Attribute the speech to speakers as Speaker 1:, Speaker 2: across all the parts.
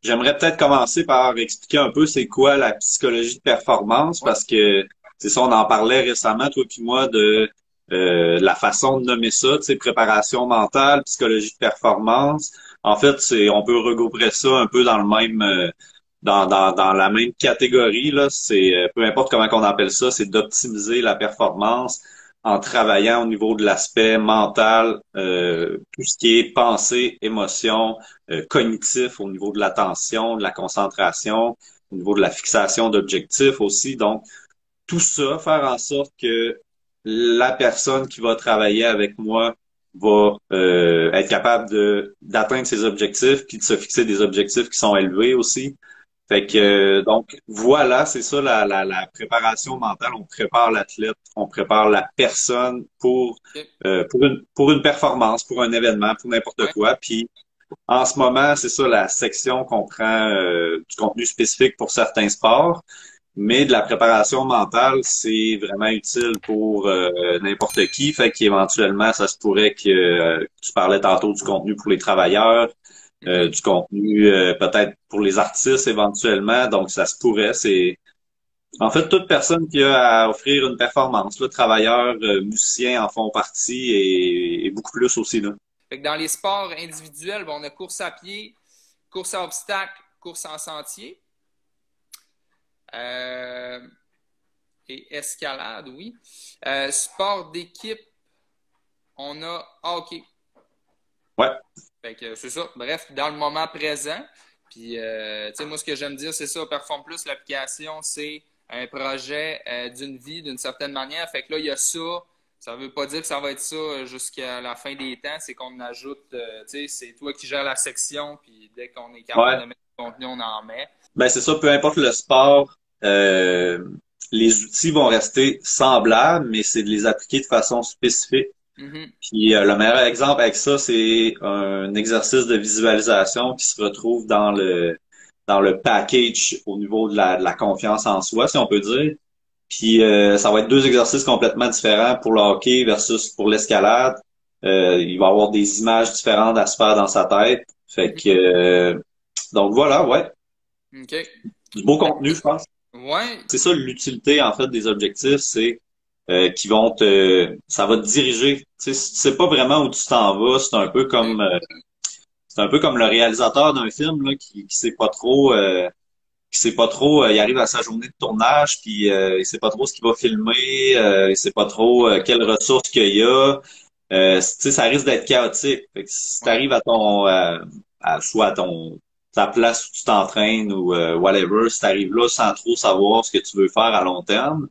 Speaker 1: J'aimerais peut-être commencer par expliquer un peu c'est quoi la psychologie de performance
Speaker 2: Ouais,
Speaker 1: parce que c'est ça, on en parlait récemment, toi puis moi, de la façon de nommer ça, tu sais, préparation mentale, psychologie de performance. En fait, on peut regrouper ça un peu dans le même dans la même catégorie, là. C'est peu importe comment on appelle ça, c'est d'optimiser la performance en travaillant au niveau de l'aspect mental, tout ce qui est pensée, émotion, cognitif au niveau de l'attention, de la concentration, au niveau de la fixation d'objectifs aussi. Donc, tout ça, faire en sorte que la personne qui va travailler avec moi va être capable de d'atteindre ses objectifs, puis de se fixer des objectifs qui sont élevés aussi. Fait que
Speaker 2: ok,
Speaker 1: donc voilà, c'est ça la préparation mentale. On prépare l'athlète, on prépare la personne
Speaker 2: ok,
Speaker 1: pour une performance, pour un événement, pour n'importe
Speaker 2: ouais,
Speaker 1: quoi. Puis en ce moment, c'est ça, la section comprend du contenu spécifique pour certains sports, mais de la préparation mentale, c'est vraiment utile pour n'importe qui. Fait qu'éventuellement, ça se pourrait que tu parlais tantôt du contenu pour les travailleurs,
Speaker 2: mhm,
Speaker 1: du contenu peut-être pour les artistes éventuellement. Donc, ça se pourrait. C'est en fait toute personne qui a à offrir une performance. Là, travailleurs, musiciens en font partie et beaucoup plus aussi là.
Speaker 2: Fait que dans les sports individuels, ben, on a course à pied, course à obstacles, course en sentier euh, et escalade, oui. Sport d'équipe, on a hockey.
Speaker 1: Ouais.
Speaker 2: Fait que c'est ça. Bref, dans le moment présent. Puis, tu sais, moi, ce que j'aime dire, c'est ça. Perform Plus, l'application, c'est un projet d'une vie, d'une certaine manière. Fait que là, il y a ça. Ça veut pas dire que ça va être ça jusqu'à la fin des temps. C'est qu'on ajoute, tu sais, c'est toi qui gères la section. Puis, dès qu'on est capable
Speaker 1: Ouais.
Speaker 2: de mettre du contenu, on en met.
Speaker 1: Ben c'est ça, peu importe le sport, les outils vont rester semblables, mais c'est de les appliquer de façon spécifique.
Speaker 2: Mhm.
Speaker 1: Puis le meilleur exemple avec ça, c'est un exercice de visualisation qui se retrouve dans le package au niveau de la confiance en soi, si on peut dire. Puis ça va être deux exercices complètement différents pour le hockey versus pour l'escalade. Il va y avoir des images différentes à se faire dans sa tête. Fait
Speaker 2: Mhm.
Speaker 1: que donc voilà, ouais,
Speaker 2: OK.
Speaker 1: du beau contenu, je pense.
Speaker 2: Ouais.
Speaker 1: C'est ça l'utilité en fait des objectifs, c'est ça va te diriger. Tu sais, c'est pas vraiment où tu t'en vas,
Speaker 2: OK.
Speaker 1: c'est un peu comme le réalisateur d'un film là, qui sait pas trop qui sait pas trop, il arrive à sa journée de tournage puis il sait pas trop ce qu'il va filmer, il sait pas trop quelles ressources qu'il y a. Tu sais, ça risque d'être chaotique. Fait que si tu
Speaker 2: Ouais.
Speaker 1: arrives soit à ton ta place où tu t'entraînes ou whatever, si tu arrives là sans trop savoir ce que tu veux faire à long terme,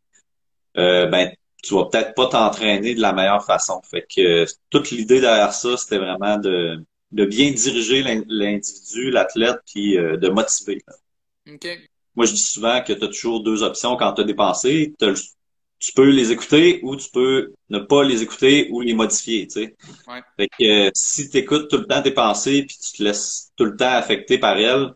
Speaker 1: ben tu vas peut-être pas t'entraîner de la meilleure façon. Fait que toute l'idée derrière ça, c'était vraiment de bien diriger l'individu, l'athlète, puis de motiver.
Speaker 2: OK.
Speaker 1: Moi, je dis souvent que tu as toujours deux options quand tu as des pensées. Tu peux les écouter ou tu peux ne pas les écouter ou les modifier, tu sais.
Speaker 2: Ouais.
Speaker 1: Fait que si tu écoutes tout le temps tes pensées puis tu te laisses tout le temps affecter par elles,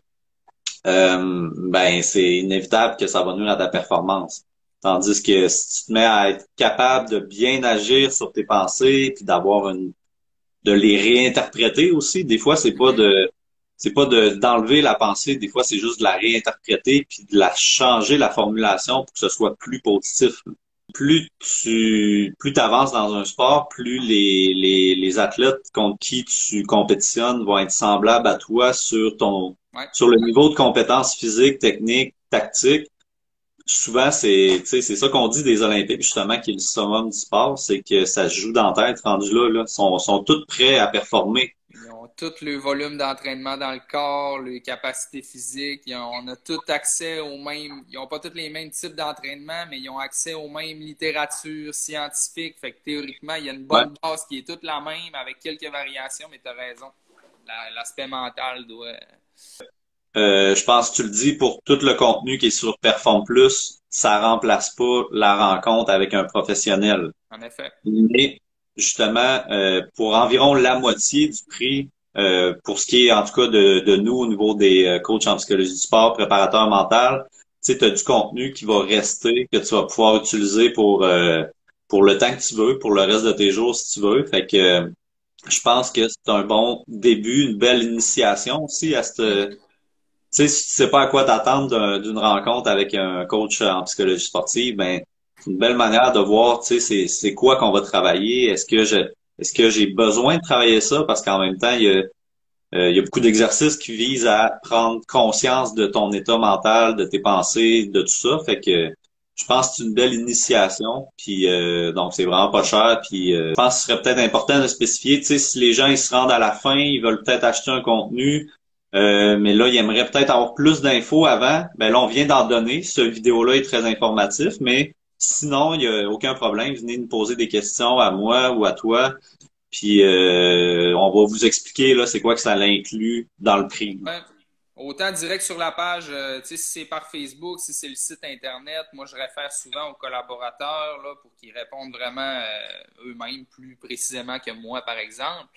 Speaker 1: ben c'est inévitable que ça va nuire à ta performance. Tandis que si tu te mets à être capable de bien agir sur tes pensées puis de les réinterpréter aussi, des fois
Speaker 2: Mhm.
Speaker 1: c'est pas de d'enlever la pensée, des fois c'est juste de la réinterpréter puis de la changer la formulation pour que ce soit plus positif. Plus t'avances dans un sport, plus les athlètes contre qui tu compétitionnes vont être semblables à toi
Speaker 2: Ouais.
Speaker 1: sur le niveau de compétences physiques, techniques, tactiques. Souvent, tu sais, c'est ça qu'on dit des Olympiques, justement, qui est le summum du sport, c'est que ça se joue dans la tête, rendu là, là. Sont tous prêts à performer.
Speaker 2: Ils ont tout le volume d'entraînement dans le corps, les capacités physiques. On a tout accès aux mêmes. Ils n'ont pas tous les mêmes types d'entraînement, mais ils ont accès aux mêmes littératures scientifiques. Fait que théoriquement, il y a une
Speaker 1: Ouais.
Speaker 2: bonne base qui est toute la même avec quelques variations, mais tu as raison. L'aspect mental doit.
Speaker 1: Je pense que tu le dis pour tout le contenu qui est sur Perform Plus, ça remplace pas la rencontre avec un professionnel.
Speaker 2: En effet.
Speaker 1: Mais justement, pour environ la moitié du prix, pour ce qui est en tout cas de nous au niveau des coachs en psychologie du sport, préparateurs mental, tu sais, tu as du contenu qui va rester, que tu vas pouvoir utiliser pour le temps que tu veux, pour le reste de tes jours si tu veux. Fait que je pense que c'est un bon début, une belle initiation aussi à cette
Speaker 2: Mhm.
Speaker 1: sais, si tu sais pas à quoi t'attendre d'une rencontre avec un coach en psychologie sportive, ben, c'est une belle manière de voir, tu sais, c'est quoi qu'on va travailler. Est-ce que j'ai besoin de travailler ça? Parce qu'en même temps, il y a beaucoup d'exercices qui visent à prendre conscience de ton état mental, de tes pensées, de tout ça. Fait que je pense que c'est une belle initiation. Puis donc c'est vraiment pas cher. Puis je pense que ce serait peut-être important de spécifier, tu sais, si les gens ils se rendent à la fin, ils veulent peut-être acheter un contenu, mais là, ils aimeraient peut-être avoir plus d'infos avant. Ben là, on vient d'en donner. Ce vidéo-là est très informatif, mais sinon, il n'y a aucun problème. Venez nous poser des questions à moi ou à toi. Puis on va vous expliquer là, c'est quoi que ça l'inclut dans le prix.
Speaker 2: Ouais. Autant direct sur la page, tu sais, si c'est par Facebook, si c'est le site Internet, moi je réfère souvent aux collaborateurs là, pour qu'ils répondent vraiment eux-mêmes plus précisément que moi, par exemple.